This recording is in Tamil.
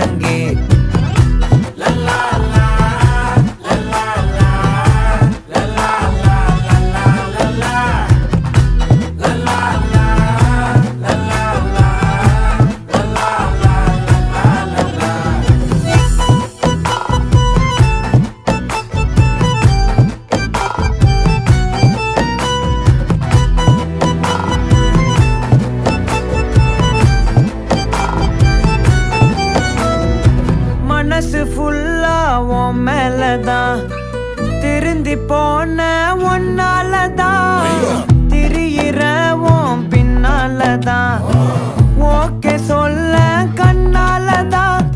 முழங்கே. மனசு ஃபுல்லா உன் மேலதான், திருந்தி போன ஒன்னாலதான், திரியிற உன் பின்னாலதான், ஓகே சொல்ல கண்ணாலதான்,